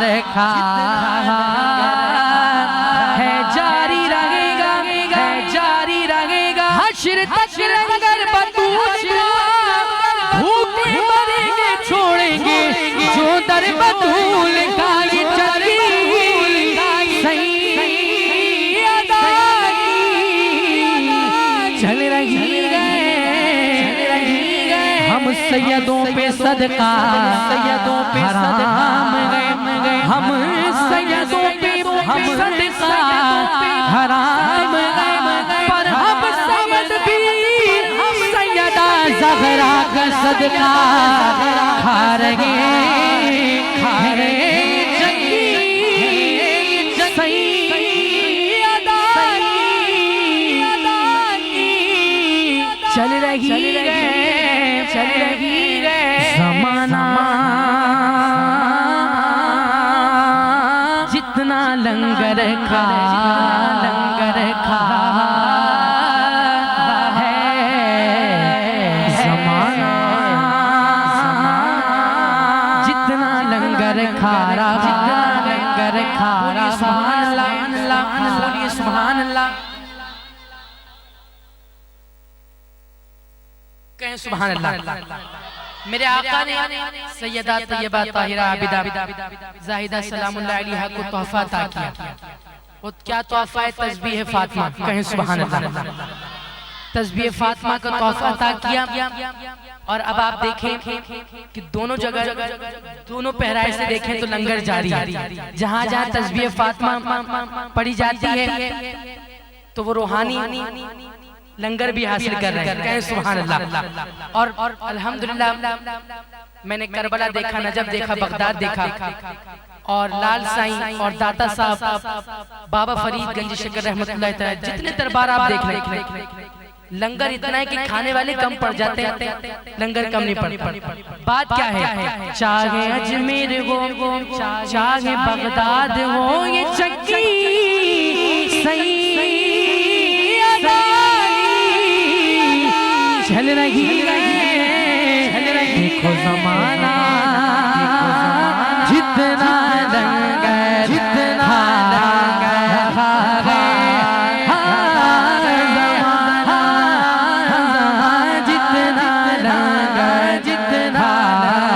लंगर खा है जारी रहेगा, है जारी रहेगा हश्र तक लंगर बतूल भूखे मरेंगे छोड़ेंगे जो दर बतूल का ये चली सही अदा चल रही है। हम सैयदों पे सदका हराम गए, हम सैयदों पे सदका हराम गए, पर हम सैयद भी सैयदा ज़हरा का सदका खा रहे चल रही ज़माना जितना लंगर खा है ज़माना जितना लंगर खा रहा सुभान अल्लाह सुभान अल्लाह कहें सुभान अल्लाह। मेरे आका ने सैयदा तैयबा ताहिरा आबिदा जाहिदा सलामुल्लाह अलैहा को तोहफा अता किया। वो क्या तोहफा है? तस्बीह फातिमा। कहें सुभान अल्लाह। तस्बीह फातिमा का तोहफा अता किया। और अब आप देखें कि दोनों जगह दोनों पहराए से देखें तो लंगर जारी है। जहां जहां तस्बीह फातिमा पढ़ी जाती है तो वो रूहानी लंगर भी हासिल कर रहे हैं। कहें सुभान अल्लाह। और अल्हम्दुलिल्लाह मैंने करबला देखा, नजफ देखा, बगदाद देखा और लाल साईं और दाता साहब बाबा फरीद गंज शकर रहमतुल्लाह तआला जितने दरबार आप देख रहे हैं लंगर इतना है कि खाने वाले कम पड़ जाते हैं, लंगर कम नहीं पड़ता। बात क्या है? चाहे अजमेर हो चाहे बगदाद हो ये चक्की सही चल रही है।